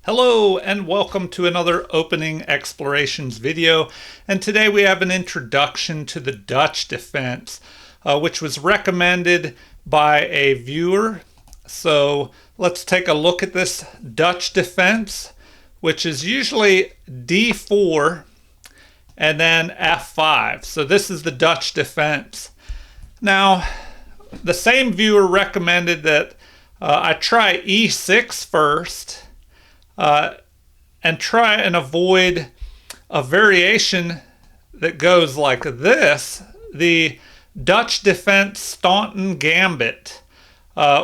Hello and welcome to another opening explorations video, and today we have an introduction to the Dutch defense, which was recommended by a viewer. So let's take a look at this Dutch defense, which is usually D4 and then F5. So this is the Dutch defense. Now, the same viewer recommended that I try E6 first, and try and avoid a variation that goes like this, the Dutch defense Staunton Gambit,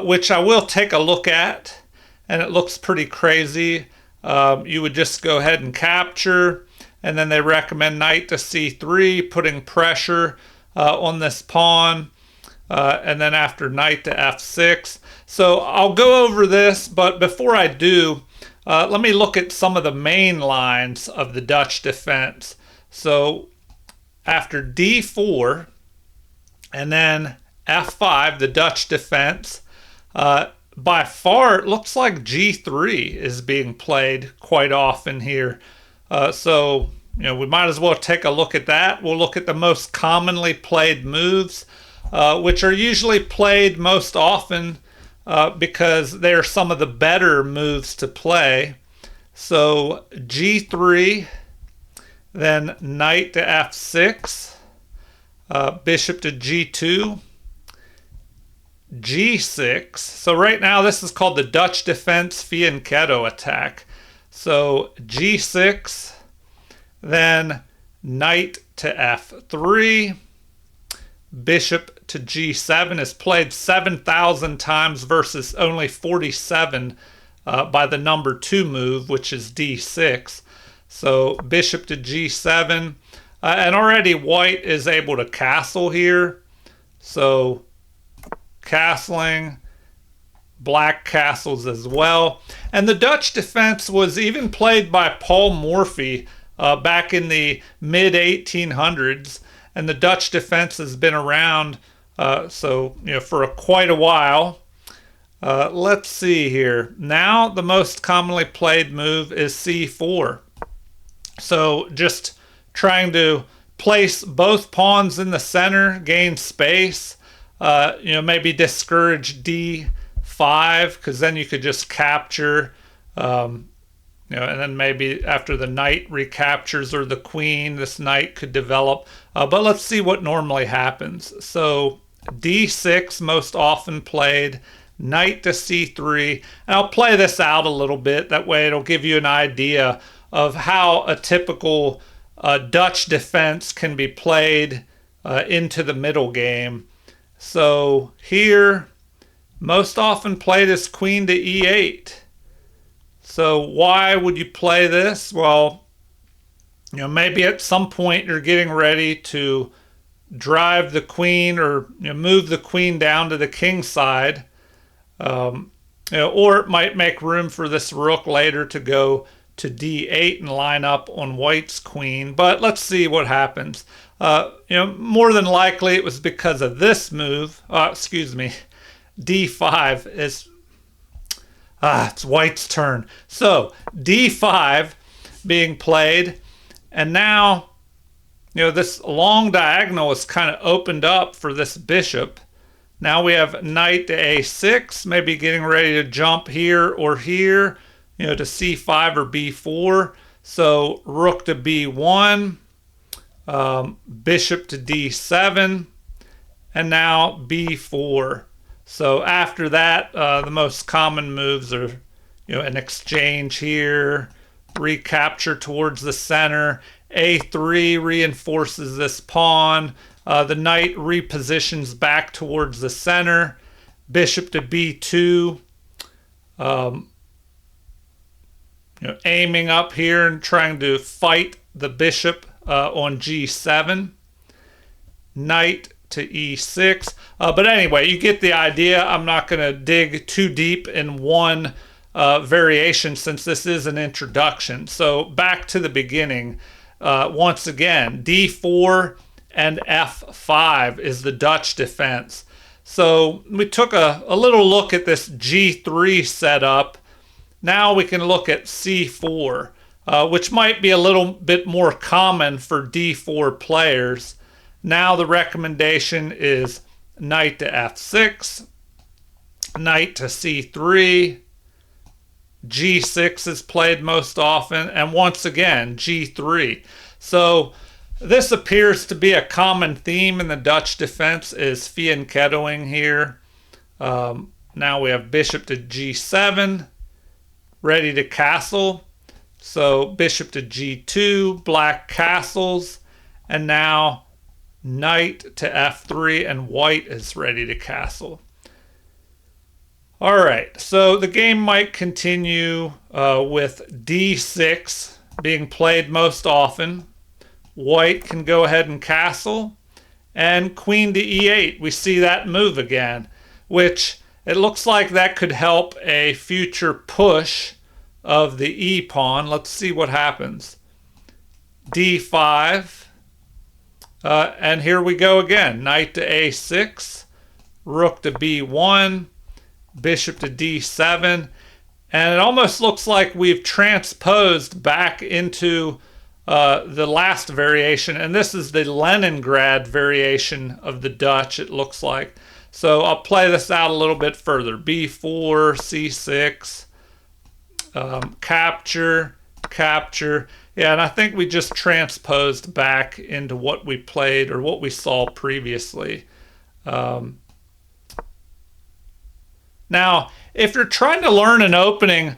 which I will take a look at, and it looks pretty crazy. You would just go ahead and capture, and then they recommend knight to C3, putting pressure on this pawn, and then after knight to F6. So I'll go over this, but before I do, let me look at some of the main lines of the Dutch defense. So after D4 and then F5, the Dutch defense, by far it looks like G3 is being played quite often here. So we might as well take a look at that. We'll look at the most commonly played moves, which are usually played most often because they're some of the better moves to play. So G3, then knight to F6, bishop to G2, G6. So right now this is called the Dutch defense fianchetto attack. So G6, then knight to F3, bishop to G7 is played 7,000 times versus only 47 by the number 2 move, which is D6. So bishop to G7, and already white is able to castle here. So castling, black castles as well. And the Dutch defense was even played by Paul Morphy back in the mid 1800s. And the Dutch defense has been around for quite a while. Let's see here. Now the most commonly played move is C4. So just trying to place both pawns in the center, gain space. Maybe discourage D5 because then you could just capture. And then maybe after the knight recaptures or the queen, this knight could develop. But let's see what normally happens. So D6 most often played, knight to C3. And I'll play this out a little bit. That way it'll give you an idea of how a typical Dutch defense can be played into the middle game. So here, most often played is queen to E8. So why would you play this? Well, maybe at some point you're getting ready to drive the queen or move the queen down to the king side. Or it might make room for this rook later to go to D8 and line up on white's queen. But let's see what happens. More than likely it was because of this move. D5 is... it's white's turn. So D5 being played, and now this long diagonal is kind of opened up for this bishop. Now we have knight to A6, maybe getting ready to jump here or here, to C5 or B4. So rook to B1, bishop to D7, and now B4. So after that, the most common moves are, an exchange here, recapture towards the center, A3 reinforces this pawn, the knight repositions back towards the center, bishop to B2, aiming up here and trying to fight the bishop on G7, knight to E6. But anyway, you get the idea. I'm not going to dig too deep in one variation since this is an introduction. So back to the beginning. Once again, D4 and F5 is the Dutch defense. So we took a little look at this G3 setup. Now we can look at c4, which might be a little bit more common for d4 players. Now the recommendation is knight to f6, knight to c3, g6 is played most often, and once again g3. So this appears to be a common theme in the Dutch defense, is fianchettoing here. Now we have bishop to g7, ready to castle. So bishop to g2, black castles, and now knight to f3, and white is ready to castle. All right, so the game might continue with d6 being played most often. White can go ahead and castle, and queen to e8. We see that move again, which it looks like that could help a future push of the e pawn. Let's see what happens. d5. And here we go again. Knight to a6, rook to b1, bishop to d7. And it almost looks like we've transposed back into the last variation. And this is the Leningrad variation of the Dutch, it looks like. So I'll play this out a little bit further. b4, c6, capture, capture. Yeah, and I think we just transposed back into what we played or what we saw previously. Now, if you're trying to learn an opening,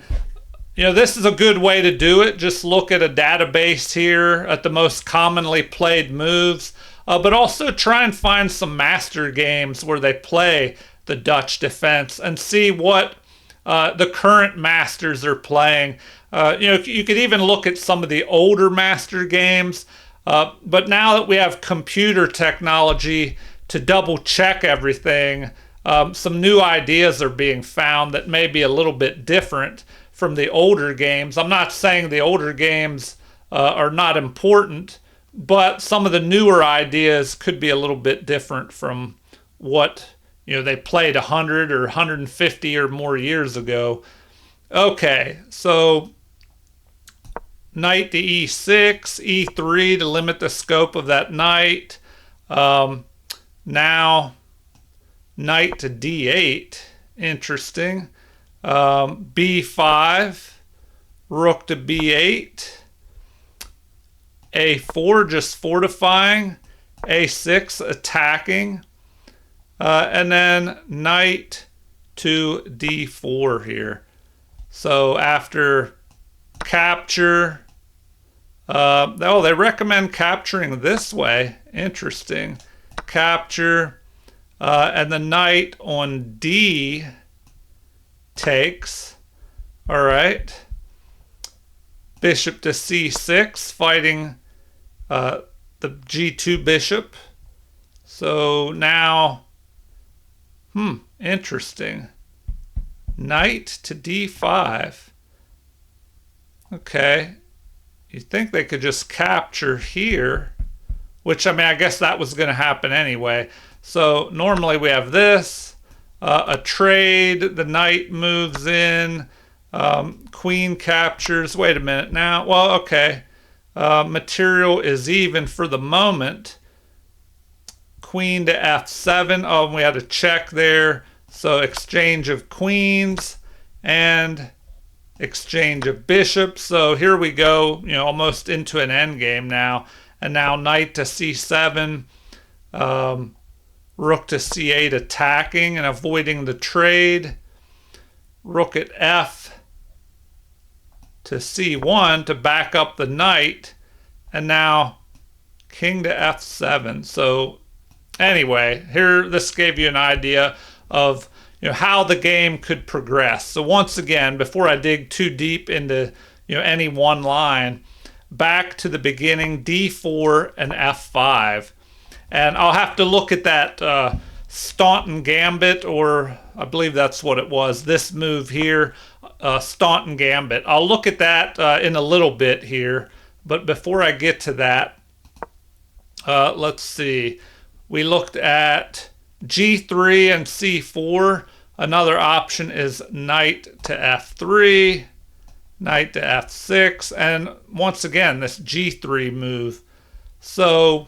this is a good way to do it. Just look at a database here at the most commonly played moves, but also try and find some master games where they play the Dutch defense and see what the current masters are playing. You could even look at some of the older master games, but now that we have computer technology to double check everything, some new ideas are being found that may be a little bit different from the older games. I'm not saying the older games are not important, but some of the newer ideas could be a little bit different from what they played 100 or 150 or more years ago. Okay, so knight to e6, e3 to limit the scope of that knight. Now knight to d8, interesting. b5, rook to b8, a4 just fortifying, a6 attacking, and then knight to d4 here. So after capture, they recommend capturing this way. Interesting. Capture, and the knight on d takes. All right. Bishop to c6, fighting the g2 bishop. So now, interesting. Knight to d5. Okay. You think they could just capture here, which, I guess that was going to happen anyway. So normally we have this, a trade, the knight moves in, queen captures. Wait a minute now. Well, okay. Material is even for the moment. Queen to f7. Oh, we had a check there. So exchange of queens and exchange of bishops. So here we go, almost into an endgame now. And now knight to c7, rook to c8 attacking and avoiding the trade. Rook at f to c1 to back up the knight. And now king to f7. So anyway, here, this gave you an idea of how the game could progress. So once again, before I dig too deep into any one line, back to the beginning, d4 and f5. And I'll have to look at that Staunton Gambit, or I believe that's what it was, this move here, Staunton Gambit. I'll look at that in a little bit here, but before I get to that, let's see. We looked at g3 and c4. Another option is knight to f3, knight to f6, and once again this g3 move. So,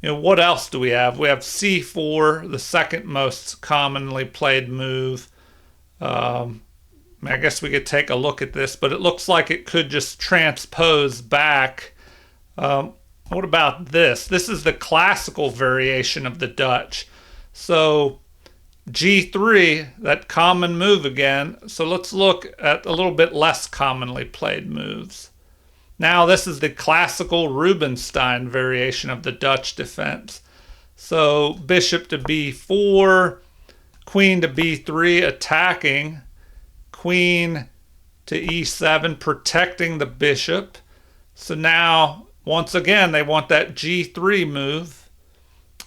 what else do we have? We have c4, the second most commonly played move. I guess we could take a look at this, but it looks like it could just transpose back. What about this? This is the classical variation of the Dutch. So g3, that common move again. So let's look at a little bit less commonly played moves. Now this is the classical Rubinstein variation of the Dutch defense. So bishop to b4, queen to b3 attacking, queen to e7 protecting the bishop. So now once again they want that g3 move.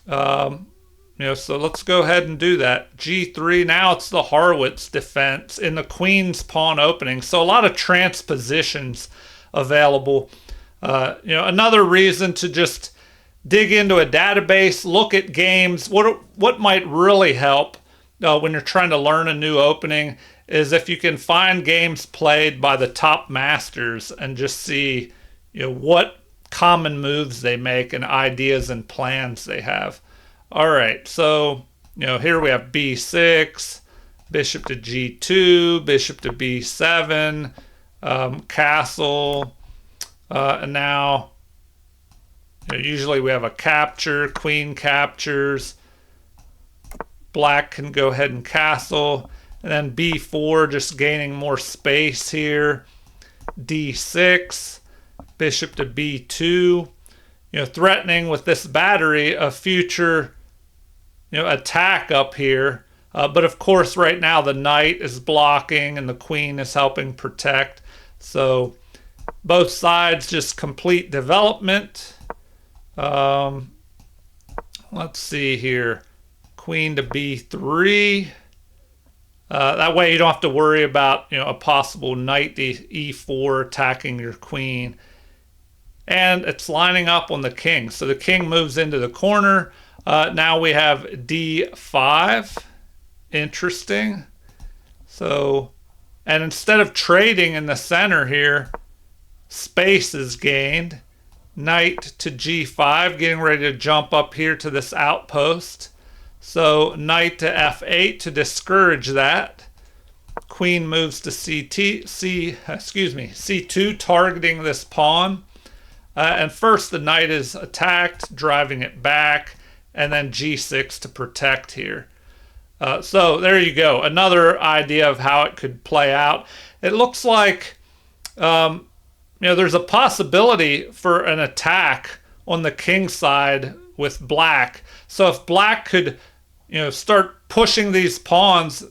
So let's go ahead and do that. g3, now it's the Harwitz defense in the queen's pawn opening. So a lot of transpositions available. Another reason to just dig into a database, look at games. What might really help when you're trying to learn a new opening is if you can find games played by the top masters and just see what common moves they make and ideas and plans they have. All right, so here we have b6, bishop to g2, bishop to b7, castle, and now usually we have a capture, queen captures, black can go ahead and castle, and then b4 just gaining more space here, d6, bishop to b2, threatening with this battery a future attack up here. But of course right now the knight is blocking and the queen is helping protect. So both sides just complete development. Let's see here. Queen to b3. That way you don't have to worry about a possible knight to e4 attacking your queen. And it's lining up on the king. So the king moves into the corner. Now we have d5. Interesting. So, and instead of trading in the center here, space is gained. Knight to g5, getting ready to jump up here to this outpost. So knight to f8 to discourage that. Queen moves to c2, targeting this pawn. And first the knight is attacked, driving it back, and then g6 to protect here. So there you go. Another idea of how it could play out. It looks like there's a possibility for an attack on the king side with black. So if black could start pushing these pawns,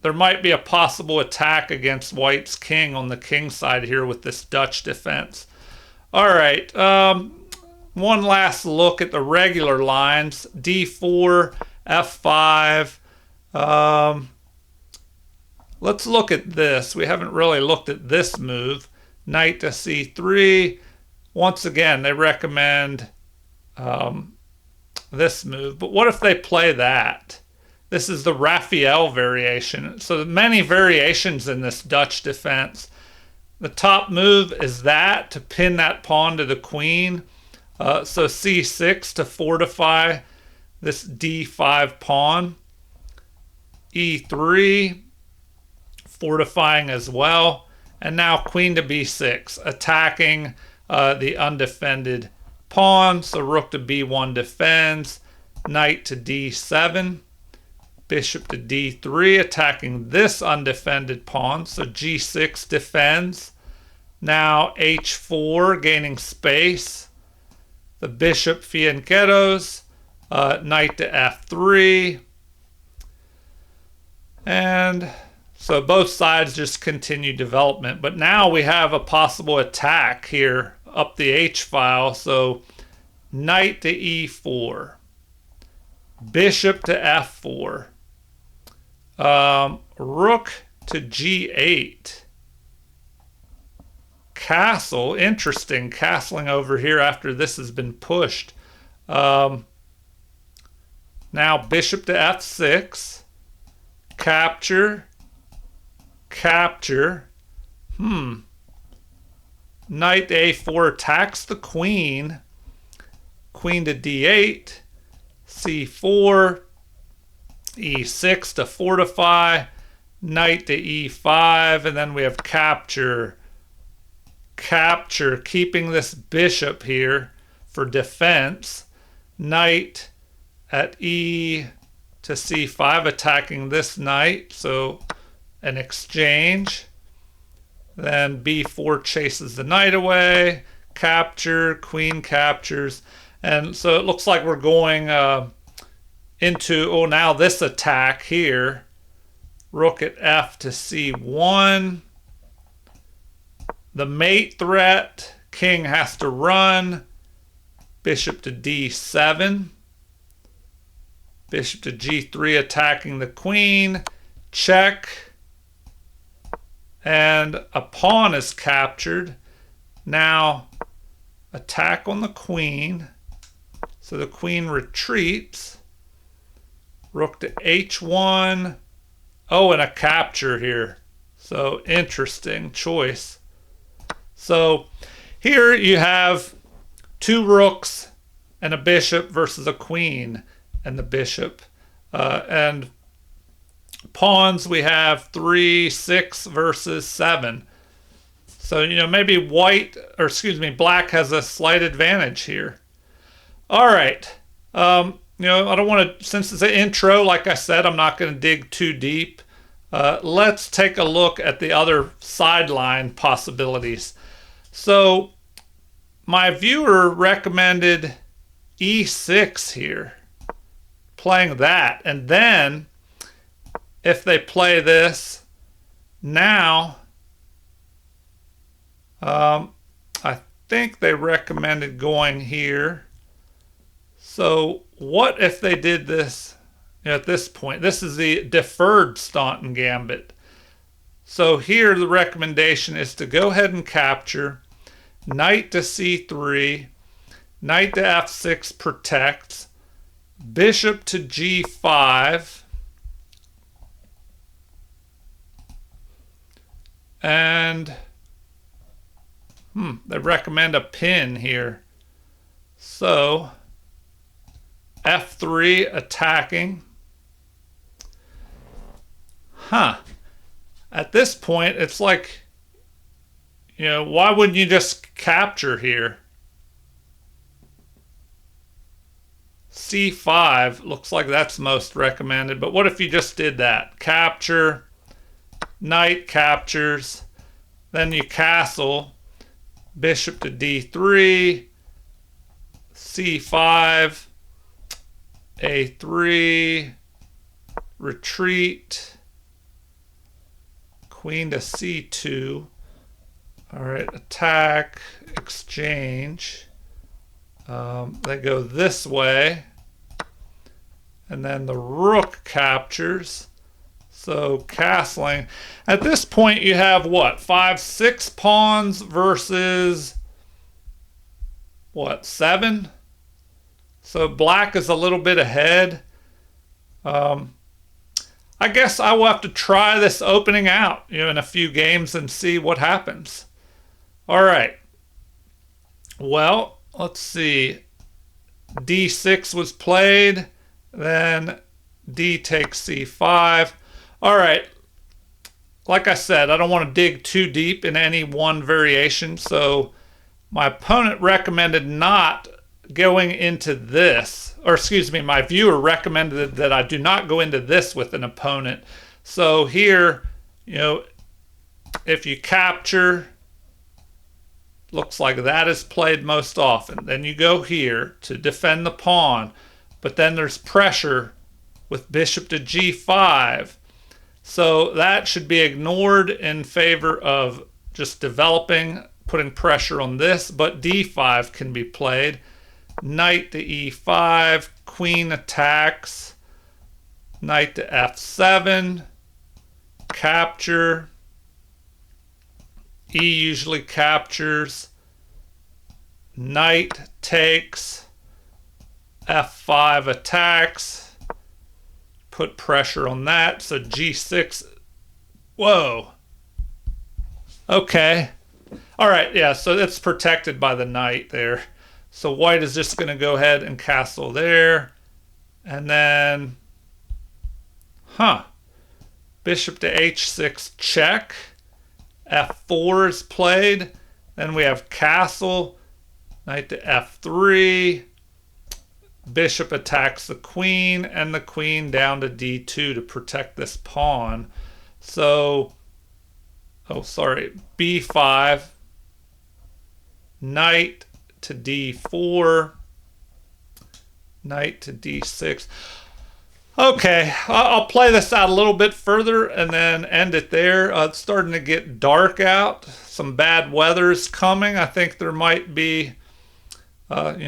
there might be a possible attack against white's king on the king side here with this Dutch defense. All right, one last look at the regular lines. d4, f5. Let's look at this. We haven't really looked at this move. Knight to c3. Once again, they recommend this move. But what if they play that? This is the Raphael variation. So many variations in this Dutch defense. The top move is that, to pin that pawn to the queen. So c6 to fortify this d5 pawn. e3, fortifying as well. And now queen to b6, attacking the undefended pawn. So rook to b1 defends. Knight to d7. Bishop to d3, attacking this undefended pawn. So g6 defends. Now h4, gaining space. The bishop fianqueros. Knight to f3. And so both sides just continue development. But now we have a possible attack here up the h-file. So knight to e4. Bishop to f4. Rook to g8. Castle, interesting, castling over here after this has been pushed. Now bishop to f6. Capture. Capture. Knight to a4 attacks the queen. Queen to d8. c4. e6 to fortify. Knight to e5. And then we have capture. Capture, keeping this bishop here for defense. Knight at e to c5, attacking this knight. So an exchange. Then b4 chases the knight away. Capture, queen captures. And so it looks like we're going into, oh, now this attack here. Rook at f to c1. The mate threat. King has to run. Bishop to d7. Bishop to g3, attacking the queen. Check. And a pawn is captured. Now attack on the queen. So the queen retreats. Rook to h1. Oh, and a capture here. So interesting choice. So here you have two rooks and a bishop versus a queen and the bishop. And pawns, we have 3, 6 versus 7. So, maybe black has a slight advantage here. All right. I don't want to, since it's an intro, like I said, I'm not going to dig too deep. Let's take a look at the other sideline possibilities. So my viewer recommended e6 here, playing that. And then if they play this now, I think they recommended going here. So what if they did this at this point? This is the deferred Stun gambit. So here the recommendation is to go ahead and capture. Knight to c3. Knight to f6 protects. Bishop to g5. And they recommend a pin here. So f3 attacking. At this point, it's like, why wouldn't you just capture here? c5 looks like that's most recommended, but what if you just did that? Capture, knight captures, then you castle, bishop to d3, c5, a3, retreat, queen to c2. All right, attack, exchange. They go this way. And then the rook captures. So castling. At this point, you have what? 5, 6 pawns versus what? 7? So black is a little bit ahead. I guess I will have to try this opening out, in a few games and see what happens. All right. Well, let's see. d6 was played. Then d takes c5. All right. Like I said, I don't want to dig too deep in any one variation. So my opponent recommended not going into this, or excuse me, my viewer recommended that I do not go into this with an opponent. So here, if you capture, looks like that is played most often. Then you go here to defend the pawn, but then there's pressure with bishop to g5. So that should be ignored in favor of just developing, putting pressure on this, but d5 can be played. Knight to e5, queen attacks, knight to f7, capture, e usually captures, knight takes, f5 attacks, put pressure on that, so g6, whoa. Okay. All right, yeah, so it's protected by the knight there. So white is just going to go ahead and castle there. And then, bishop to h6 check. f4 is played. Then we have castle, knight to f3. Bishop attacks the queen, and the queen down to d2 to protect this pawn. So, b5, knight to d4, knight to d6. Okay, I'll play this out a little bit further and then end it there. It's starting to get dark out. Some bad weather's coming. I think there might be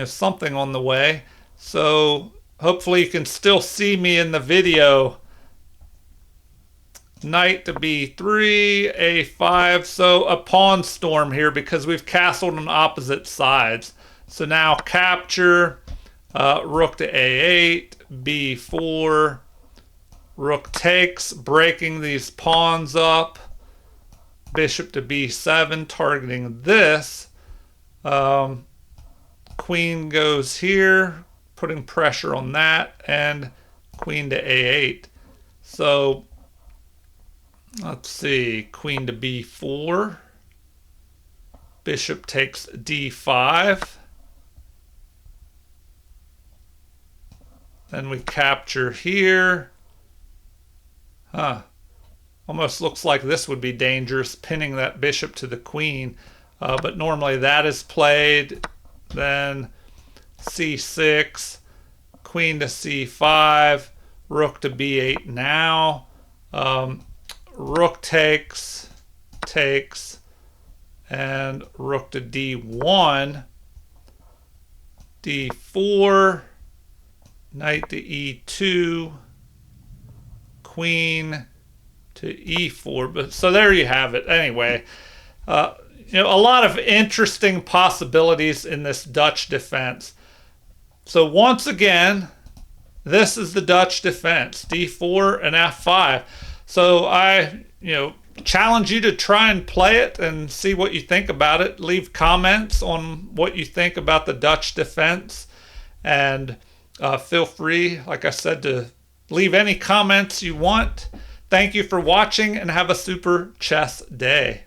something on the way. So hopefully you can still see me in the video. Knight to b3, a5. So a pawn storm here because we've castled on opposite sides. So now capture, rook to a8, b4, rook takes, breaking these pawns up. Bishop to b7, targeting this. Queen goes here, putting pressure on that, and queen to a8. So let's see, queen to b4, bishop takes d5, then we capture here. Almost looks like this would be dangerous, pinning that bishop to the queen, but normally that is played. Then c6, queen to c5, rook to b8 now. Rook takes, and rook to d1, d4, knight to e2, queen to e4. But so there you have it. Anyway, a lot of interesting possibilities in this Dutch defense. So once again, this is the Dutch defense, d4 and f5. So I, challenge you to try and play it and see what you think about it. Leave comments on what you think about the Dutch defense. And feel free, like I said, to leave any comments you want. Thank you for watching and have a super chess day.